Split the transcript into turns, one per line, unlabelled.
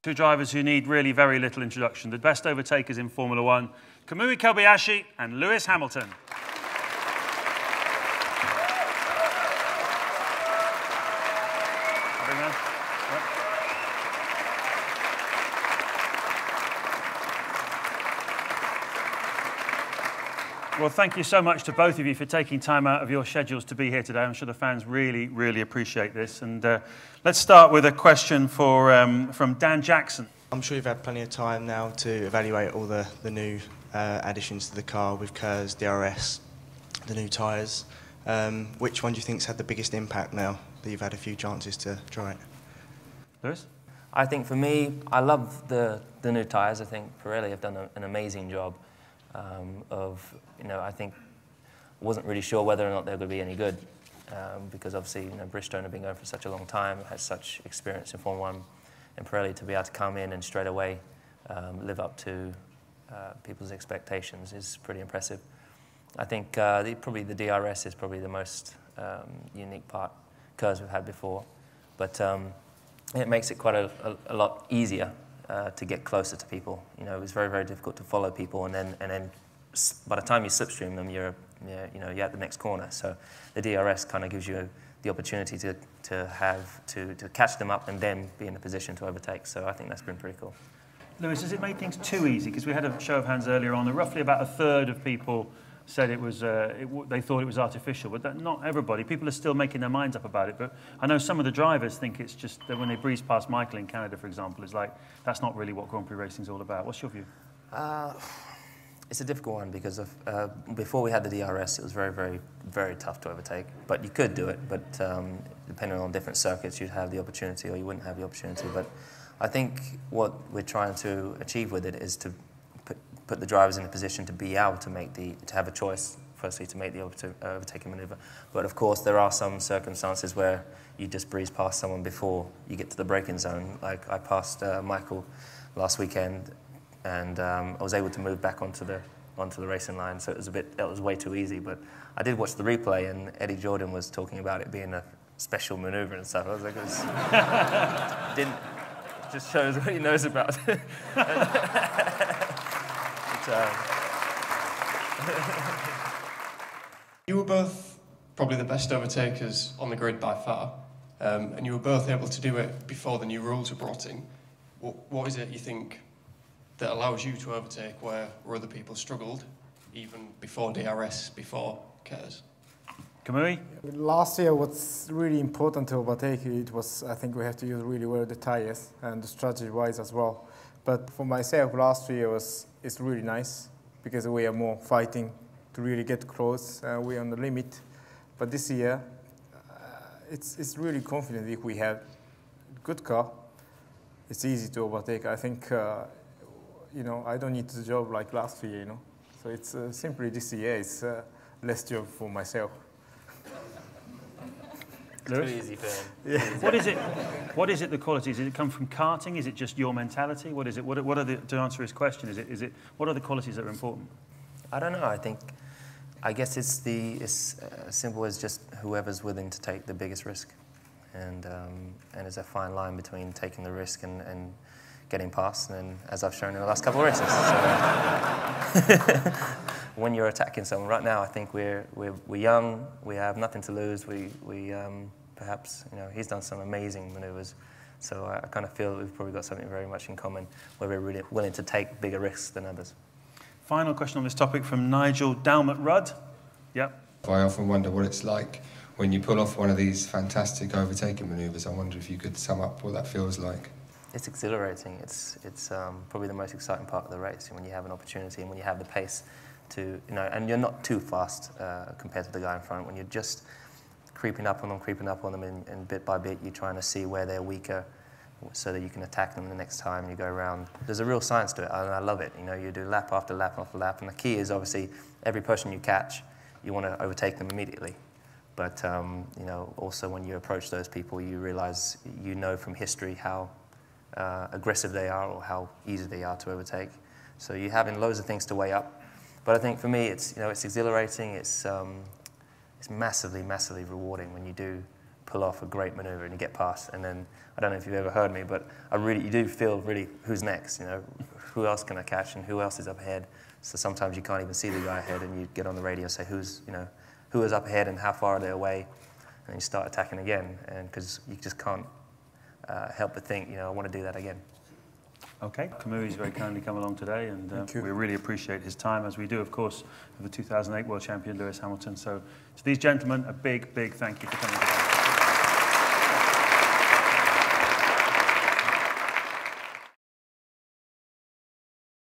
Two drivers who need really very little introduction. The best overtakers in Formula One, Kamui Kobayashi and Lewis Hamilton. Well, thank you so much to both of you for taking time out of your schedules to be here today. I'm sure the fans really, really appreciate this. And let's start with a question from Dan Jackson.
I'm sure you've had plenty of time now to evaluate all the new additions to the car with KERS, DRS, the new tyres. Which one do you think's had the biggest impact now that you've had a few chances to try it?
Lewis?
I think for me, I love the new tyres. I think Pirelli have done an amazing job. I think wasn't really sure whether or not they were going to be any good because obviously, Bridgestone have been going for such a long time, has such experience in Formula 1, and Pirelli to be able to come in and straight away live up to people's expectations is pretty impressive. I think probably the DRS is probably the most unique part, KERS we've had before, but it makes it quite a lot easier to get closer to people. It was very, very difficult to follow people, and then by the time you slipstream them, you're at the next corner. So the DRS kind of gives you the opportunity to catch them up and then be in a position to overtake. So I think that's been pretty cool.
Lewis, has it made things too easy? Because we had a show of hands earlier on, and roughly about a third of people said it was they thought it was artificial, but not everybody. People are still making their minds up about it. But I know some of the drivers think it's just that when they breeze past Michael in Canada, for example, it's like that's not really what Grand Prix racing is all about. What's your view?
It's a difficult one because before we had the DRS, it was very, very, very tough to overtake. But you could do it, but depending on different circuits, you'd have the opportunity or you wouldn't have the opportunity. But I think what we're trying to achieve with it is to put the drivers in a position to be able to to have a choice, firstly, to make the overtaking manoeuvre. But of course, there are some circumstances where you just breeze past someone before you get to the braking zone. Like I passed Michael last weekend, and I was able to move back onto the racing line, so it was way too easy. But I did watch the replay, and Eddie Jordan was talking about it being a special manoeuvre and stuff. I was like, it just shows what he knows about it.
You were both probably the best overtakers on the grid by far, and you were both able to do it before the new rules were brought in. What is it you think that allows you to overtake where other people struggled, even before DRS, before KERS?
Kamui?
Last year, what's really important to overtake it was, I think we have to use really well the tyres and the strategy-wise as well. But for myself, last year it's really nice because we are more fighting to really get close. We're on the limit. But this year, it's really confident if we have a good car. It's easy to overtake. I think, I don't need the job like last year, So it's simply this year, it's less job for myself.
Too easy for him.
Yeah.
What is it? The qualities? Does it come from karting? Is it just your mentality? What is it? What are to answer his question? What are the qualities that are important?
I don't know. I guess it's as simple as just whoever's willing to take the biggest risk, and there's a fine line between taking the risk and getting past, and as I've shown in the last couple of races. So, when you're attacking someone right now, I think we're young. We have nothing to lose. We perhaps he's done some amazing manoeuvres, so I kind of feel that we've probably got something very much in common, where we're really willing to take bigger risks than others.
Final question on this topic from Nigel Dalmot-Rudd. Yep.
I often wonder what it's like when you pull off one of these fantastic overtaking manoeuvres. I wonder if you could sum up what that feels like.
It's exhilarating. It's probably the most exciting part of the race, when you have an opportunity and when you have the pace to, and you're not too fast compared to the guy in front. When you're just creeping up on them, and bit by bit you're trying to see where they're weaker so that you can attack them the next time and you go around. There's a real science to it, and I love it. You do lap after lap after lap, and the key is obviously every person you catch, you want to overtake them immediately. But also when you approach those people, you realise from history how aggressive they are or how easy they are to overtake. So you're having loads of things to weigh up. But I think for me, it's exhilarating. It's massively, massively rewarding when you do pull off a great manoeuvre and you get past. And then I don't know if you've ever heard me, but you do feel really who's next. Who else can I catch and who else is up ahead. So sometimes you can't even see the guy ahead, and you get on the radio and say who is up ahead and how far are they away, and you start attacking again. And because you just can't help but think, I want to do that again.
Okay, Kamui's very kindly come along today, and we really appreciate his time, as we do, of course, for the 2008 World Champion Lewis Hamilton. So to these gentlemen, a big, big thank you for coming today.